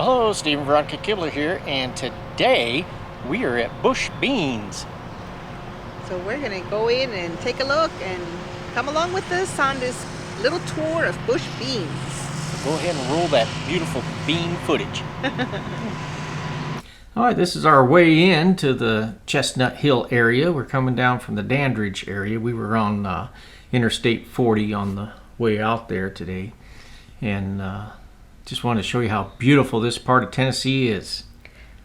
Hello, Stephen Veronica Kibler here, and today we are at Bush Beans. So we're going to go in and take a look and come along with us on this little tour of Bush Beans. Go ahead and roll that beautiful bean footage. All right, this is our way in to the Chestnut Hill area. We're coming down from the Dandridge area. We were on Interstate 40 on the way out there today. And just wanted to show you how beautiful this part of Tennessee is.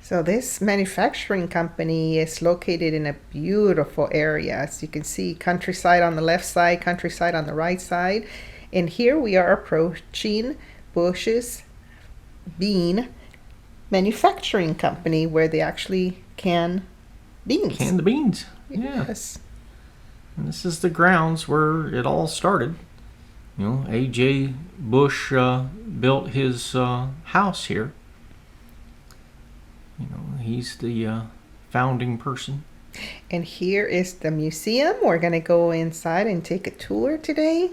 So this manufacturing company is located in a beautiful area. As you can see, countryside on the left side, countryside on the right side. And here we are approaching Bush's Bean Manufacturing Company, where they actually can beans. Can the beans. Yeah. Yes. And this is the grounds where it all started. You know, A.J. Bush built his house here. You know, he's the founding person. And here is the museum. We're going to go inside and take a tour today.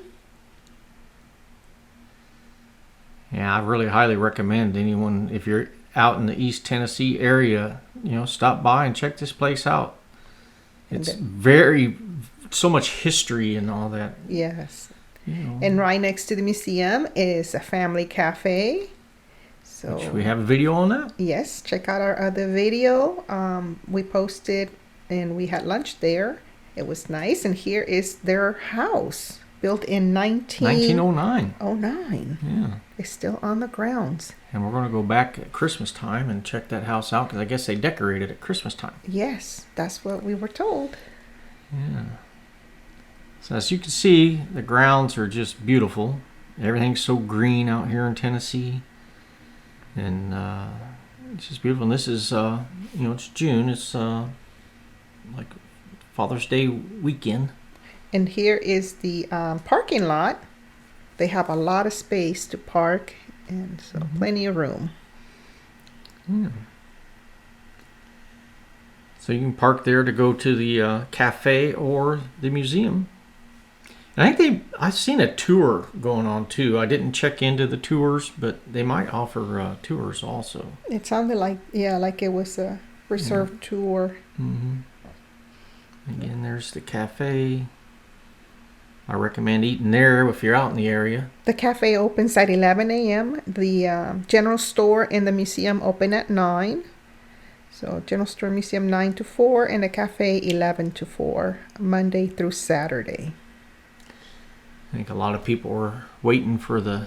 Yeah, I really highly recommend anyone, if you're out in the East Tennessee area, you know, stop by and check this place out. It's so much history and all that. Yes. You know. And right next to the museum is a family cafe. So Should we have a video on that? yes, check out our other video. We posted and we had lunch there. It was nice. And here is their house, built in 1909. 1909. Yeah. It's still on the grounds. And we're going to go back at Christmas time and check that house out, because I guess they decorated at Christmas time. Yes, that's what we were told. Yeah. So as you can see, the grounds are just beautiful. Everything's so green out here in Tennessee. And it's just beautiful. And this is, it's June. It's like Father's Day weekend. And here is the parking lot. They have a lot of space to park, and so plenty of room. Yeah. So you can park there to go to the cafe or the museum. And I've seen a tour going on too. I didn't check into the tours, but they might offer tours also. It sounded like it was a reserved tour. Mm-hmm. Again, there's the cafe. I recommend eating there if you're out in the area. The cafe opens at 11 a.m. The general store and the museum open at 9. So general store, museum 9 to 4, and the cafe 11 to 4, Monday through Saturday. I think a lot of people are waiting for the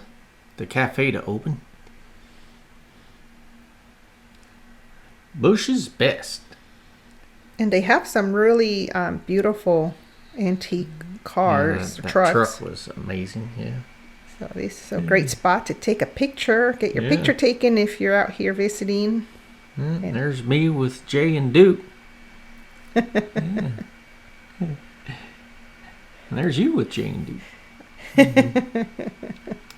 cafe to open. Bush's Best. And they have some really beautiful antique cars, That trucks. truck was amazing, yeah. So this is a great spot to take a picture, get your picture taken if you're out here visiting. And there's me with Jay and Duke. Yeah. And there's you with Jay and Duke. Yeah,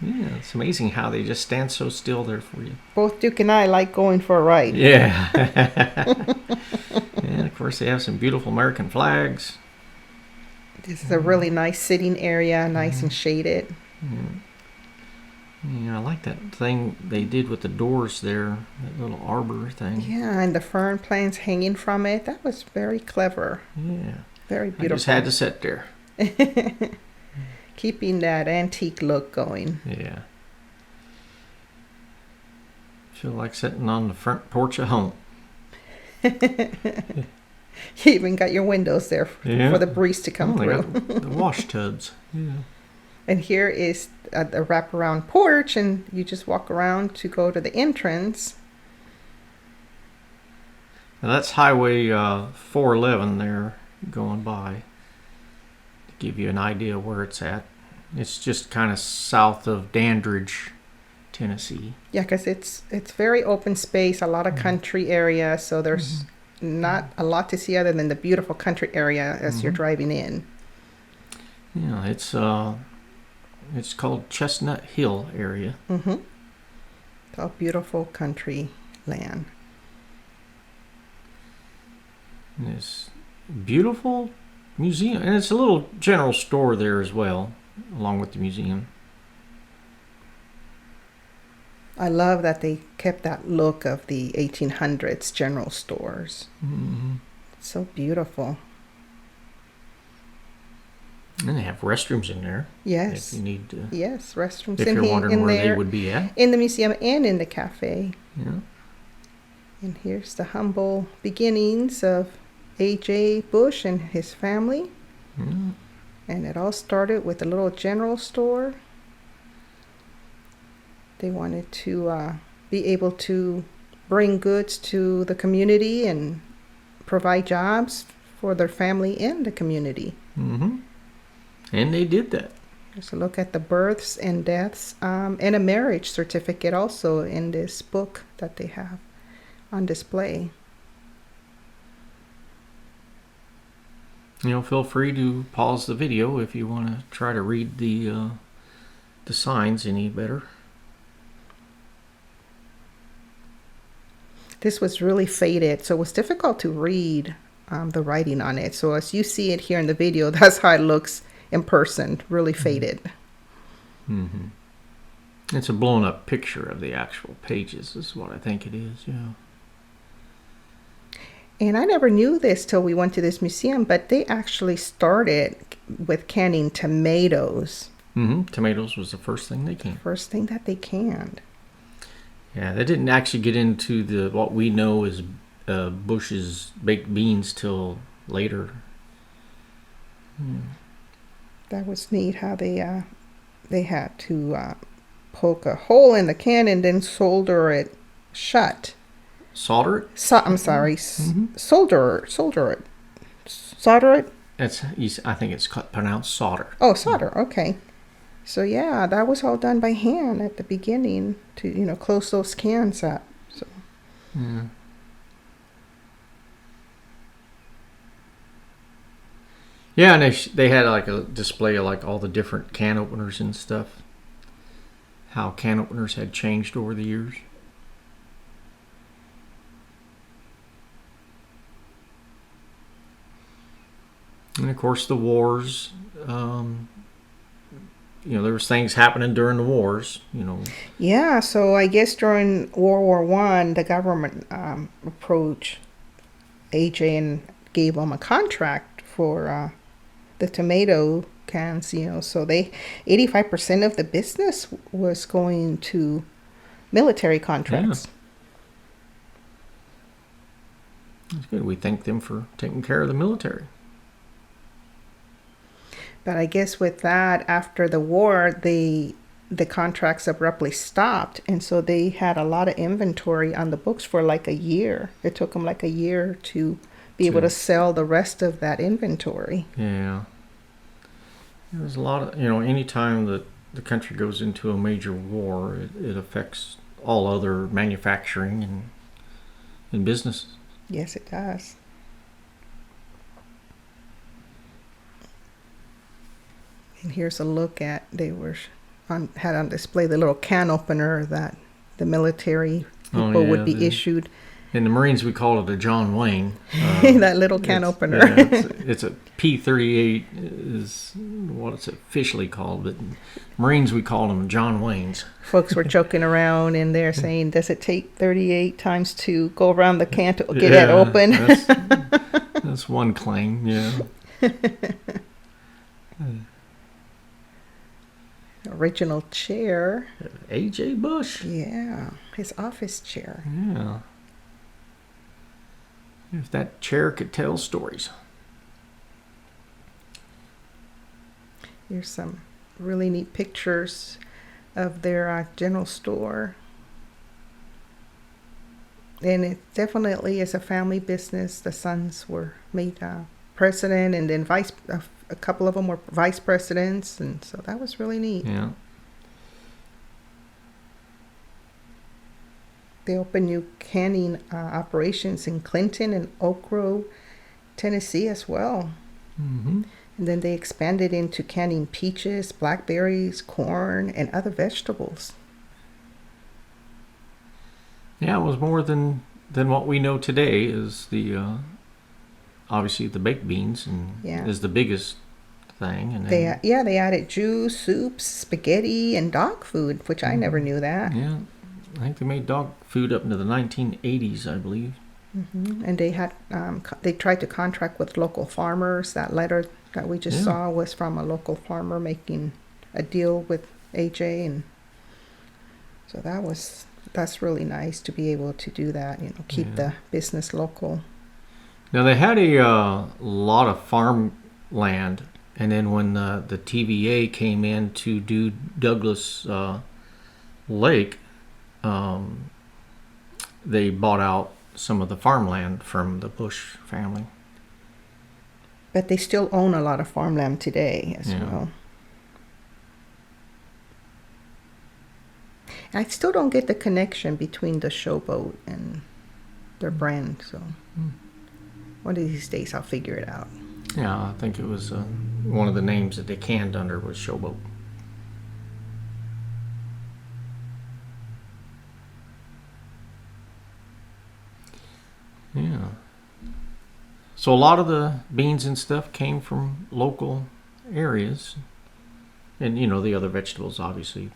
it's amazing how they just stand so still there for you. Both Duke and I like going for a ride. Yeah. And of course they have some beautiful American flags. This is a really nice sitting area, nice and shaded. Yeah, I like that thing they did with the doors there, that little arbor thing. Yeah, and the fern plants hanging from it. That was very clever. Yeah. Very beautiful. I just had to sit there. Keeping that antique look going. Yeah. Feel like sitting on the front porch at home. You even got your windows there for the breeze to come They through. got the wash tubs. Yeah. And here is the wraparound porch, and you just walk around to go to the entrance. Now that's Highway 411 there going by, to give you an idea where it's at. It's just kind of south of Dandridge, Tennessee. Yeah, because it's very open space, a lot of country area, so there's not a lot to see other than the beautiful country area as you're driving in. Yeah, it's called Chestnut Hill area. Mm-hmm. A beautiful country land. And it's beautiful museum, and it's a little general store there as well, along with the museum. I love that they kept that look of the 1800s general stores. Mm-hmm. It's so beautiful. And they have restrooms in there. Yes. If you need to. Yes, restrooms If in, you're wondering in where there, they would be at. in the museum and in the cafe. Yeah. And here's the humble beginnings of A.J. Bush and his family. Yeah. And it all started with a little general store. They wanted to be able to bring goods to the community and provide jobs for their family and the community. Mm-hmm. And they did that. There's a look at the births and deaths and a marriage certificate also in this book that they have on display. Feel free to pause the video if you want to try to read the signs any better. This was really faded, so it was difficult to read the writing on it. So as you see it here in the video, that's how it looks in person, really faded. Mm-hmm. It's a blown up picture of the actual pages is what I think it is, yeah. And I never knew this till we went to this museum, but they actually started with canning tomatoes. Mm-hmm. Tomatoes was the first thing they canned. First thing that they canned. Yeah, they didn't actually get into what we know as Bush's baked beans till later. That was neat how they had to poke a hole in the can and then solder it shut. Solder it? I'm sorry, solder it. Solder it? I think it's pronounced solder. Oh, solder, okay. So yeah, that was all done by hand at the beginning to, close those cans up. So. Yeah. Yeah, and they had like a display of like all the different can openers and stuff. How can openers had changed over the years. And of course the wars, there was things happening during the wars, Yeah, so I guess during World War I, the government approached AJ and gave them a contract for the tomato cans, so 85% of the business was going to military contracts. Yeah. That's good. We thank them for taking care of the military. But I guess with that, after the war, the contracts abruptly stopped. And so they had a lot of inventory on the books for like a year. It took them like a year to be able to sell the rest of that inventory. Yeah. There's a lot of, anytime that the country goes into a major war, it affects all other manufacturing and businesses. Yes, it does. And here's a look at, had on display the little can opener that the military people would be issued. In the Marines, we call it a John Wayne. That little can opener. Yeah, it's a P-38 is what it's officially called, but Marines, we call them John Waynes. Folks were joking around in there saying, does it take 38 times to go around the can to get it open? That's one claim, yeah. Original chair. A.J. Bush. Yeah, his office chair. Yeah. If that chair could tell stories. Here's some really neat pictures of their general store. And it definitely is a family business. The sons were made president, and then a couple of them were vice presidents, and so that was really neat. Yeah. They opened new canning operations in Clinton and Oak Grove, Tennessee as well. Mm-hmm. And then they expanded into canning peaches, blackberries, corn, and other vegetables. Yeah, it was more than what we know today is the obviously the baked beans and is the biggest thing. And they added juice, soups, spaghetti, and dog food, which I never knew that. Yeah, I think they made dog food up into the 1980s, I believe. And they had they tried to contract with local farmers. That letter that we just saw was from a local farmer making a deal with AJ, and so that's really nice to be able to do that. Keep the business local. Now they had a lot of farmland, and then when the TVA came in to do Douglas Lake, they bought out some of the farmland from the Bush family. But they still own a lot of farmland today as well. I still don't get the connection between the Showboat and their brand. So one of these days I'll figure it out. Yeah, I think it was one of the names that they canned under was Showboat. Yeah. So a lot of the beans and stuff came from local areas. And, the other vegetables, obviously.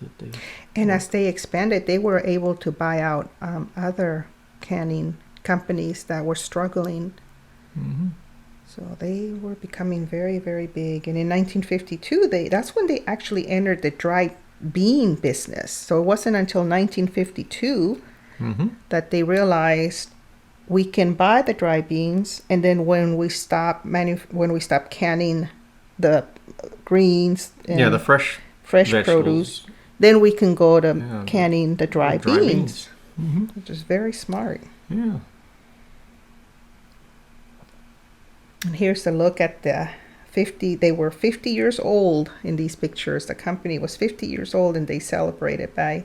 And as they expanded, they were able to buy out other canning companies that were struggling. So they were becoming very, very big. And in 1952, that's when they actually entered the dry bean business. So it wasn't until 1952 that they realized we can buy the dry beans, and then when we stop canning the greens and the fresh produce, then we can go to canning the dry beans. Which is very smart. Yeah. And here's a look at the 50. They were 50 years old in these pictures. The company was 50 years old, and they celebrated by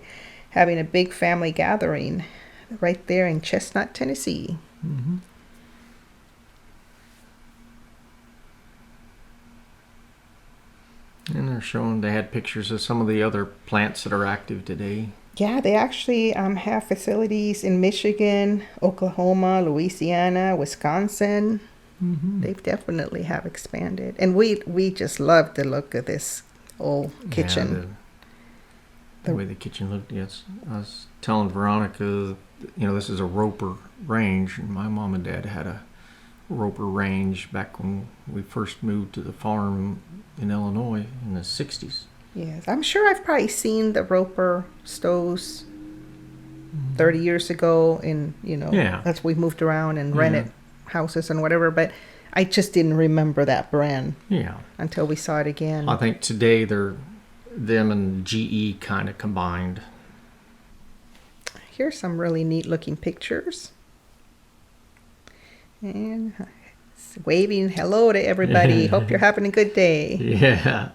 having a big family gathering right there in Chestnut, Tennessee. And they're showing, they had pictures of some of the other plants that are active today. Yeah, they actually have facilities in Michigan, Oklahoma, Louisiana, Wisconsin. They definitely have expanded. And we just love the look of this old kitchen. The way the kitchen looked, yes. I was telling Veronica, this is a Roper range, and my mom and dad had a Roper range back when we first moved to the farm in Illinois in the 60s. Yes, I'm sure I've probably seen the Roper stoves 30 years ago as we moved around and rented houses and whatever, but I just didn't remember that brand until we saw it again. I think today them and GE kind of combined. Here's some really neat looking pictures. And waving hello to everybody. Hope you're having a good day. Yeah.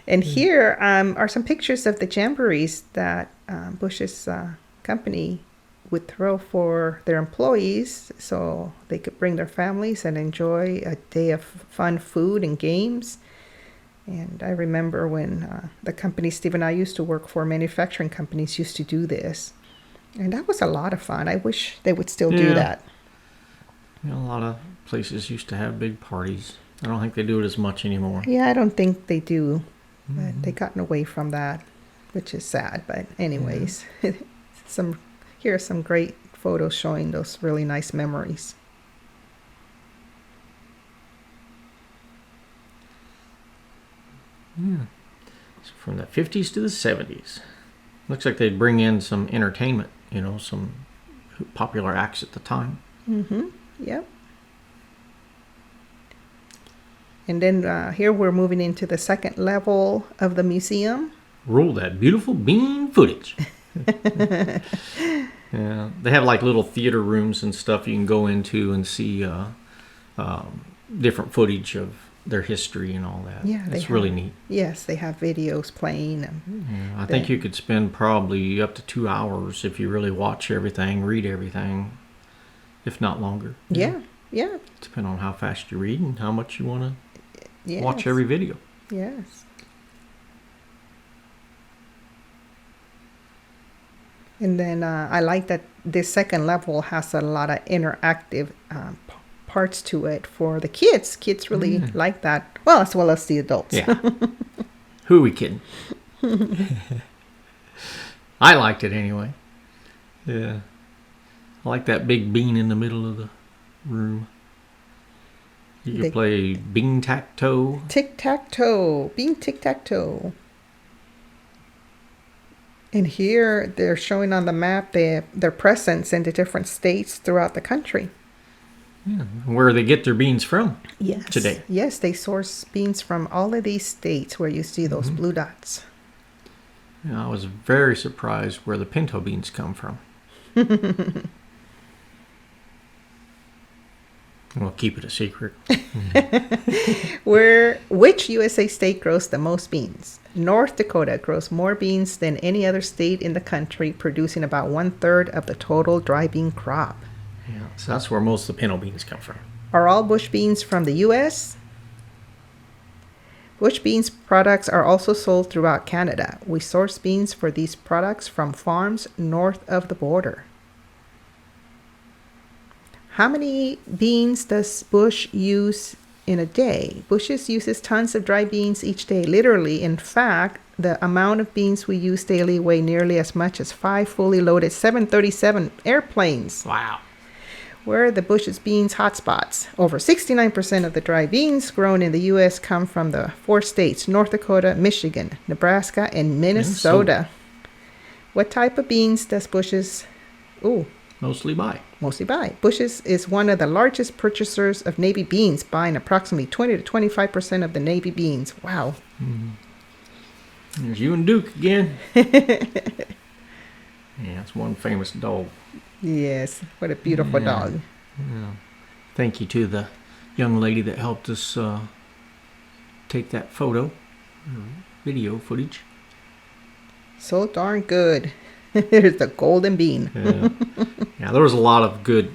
And here are some pictures of the jamborees that Bush's company would throw for their employees so they could bring their families and enjoy a day of fun food and games. And I remember when the company Steve and I used to work for, manufacturing companies used to do this. And that was a lot of fun. I wish they would still do that. A lot of places used to have big parties. I don't think they do it as much anymore. Yeah, I don't think they do. But they've gotten away from that, which is sad. But anyways, here are some great photos showing those really nice memories. Yeah. So from the 50s to the 70s. Looks like they'd bring in some entertainment, some popular acts at the time. Yep. And then here we're moving into the second level of the museum. Roll that beautiful bean footage. Yeah, they have like little theater rooms and stuff you can go into and see different footage of their history and all that. Yeah, it's really neat. Yes, they have videos playing. I think you could spend probably up to 2 hours if you really watch everything, read everything, if not longer. Yeah. Depending on how fast you read and how much you want to watch every video. Yes. And then I like that this second level has a lot of interactive parts to it for the kids. Kids really like that. Well, as well as the adults. Yeah. Who are we kidding? I liked it anyway. Yeah. I like that big bean in the middle of the room. You could play bean-tac-toe. Tic-tac-toe. Bean tic-tac-toe. And here they're showing on the map their presence in the different states throughout the country. Yeah. Where they get their beans from Yes. today. Yes, they source beans from all of these states where you see those blue dots. Yeah, I was very surprised where the pinto beans come from. We'll keep it a secret. Which USA state grows the most beans? North Dakota grows more beans than any other state in the country, producing about 1/3 of the total dry bean crop. Yeah, so that's where most of the pinto beans come from. Are all bush beans from the U.S.? Bush beans products are also sold throughout Canada. We source beans for these products from farms north of the border. How many beans does Bush use in a day? Bush's uses tons of dry beans each day, literally. In fact, the amount of beans we use daily weigh nearly as much as 5 fully loaded 737 airplanes. Wow. Where are the Bush's beans hotspots? Over 69% of the dry beans grown in the U.S. come from the 4 states, North Dakota, Michigan, Nebraska, and Minnesota. What type of beans does Bush's Mostly buy. Bush's is one of the largest purchasers of Navy beans, buying approximately 20 to 25% of the Navy beans. Wow. There's you and Duke again. Yeah, it's one famous dog. Yes, what a beautiful dog. Yeah. Thank you to the young lady that helped us take that video footage. So darn good. There's the golden bean. Yeah, there was a lot of good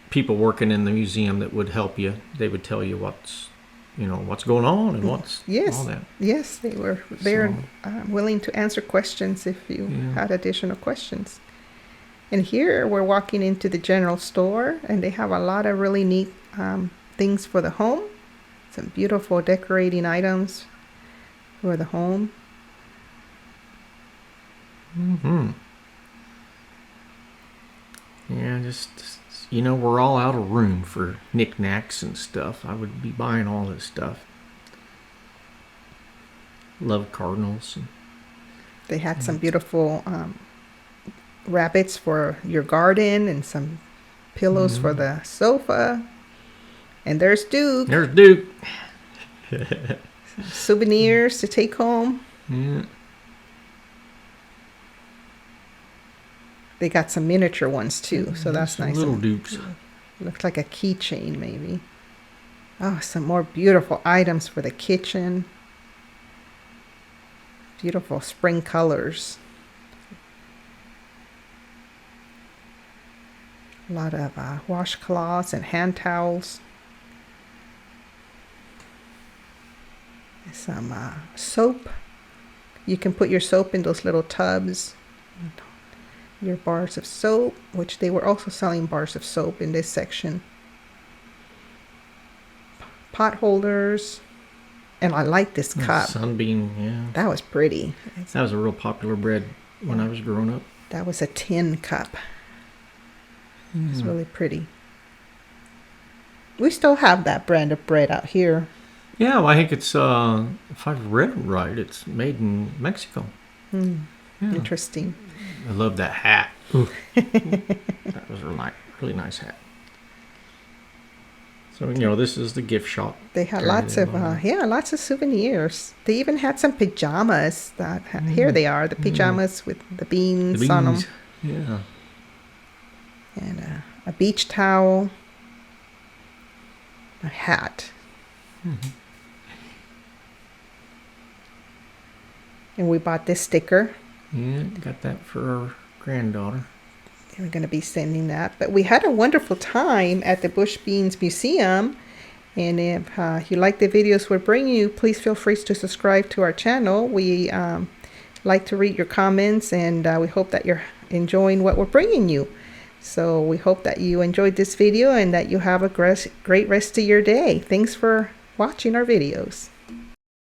people working in the museum that would help you. They would tell you what's going on and what's all that. Yes, they were there, willing to answer questions if you had additional questions. And here we're walking into the general store, and they have a lot of really neat things for the home. Some beautiful decorating items for the home. Yeah, just we're all out of room for knickknacks and stuff. I would be buying all this stuff. Love cardinals. And they had some beautiful rabbits for your garden and some pillows for the sofa. And there's Duke. There's Duke. Souvenirs to take home. Yeah. They got some miniature ones too, so that's nice. Little Dukes. Looks like a keychain maybe. Oh, some more beautiful items for the kitchen. Beautiful spring colors. A lot of washcloths and hand towels. Some soap. You can put your soap in those little tubs. Your bars of soap, which they were also selling bars of soap in this section. Pot holders. And I like this cup. Sunbeam, yeah. That was pretty. That was a real popular bread when I was growing up. That was a tin cup. It's really pretty. We still have that brand of bread out here. Yeah, well, I think it's, if I've read it right, it's made in Mexico. Yeah. Interesting. I love that hat. That was a really nice hat. So, this is the gift shop. They had lots of souvenirs. They even had some pajamas. Here they are, the pajamas with the beans on them. Yeah. And a beach towel. A hat. And we bought this sticker. Yeah, got that for our granddaughter. We're going to be sending that. But we had a wonderful time at the Bush Beans Museum. And if you like the videos we're bringing you, please feel free to subscribe to our channel. We like to read your comments, and we hope that you're enjoying what we're bringing you. So we hope that you enjoyed this video and that you have a great rest of your day. Thanks for watching our videos.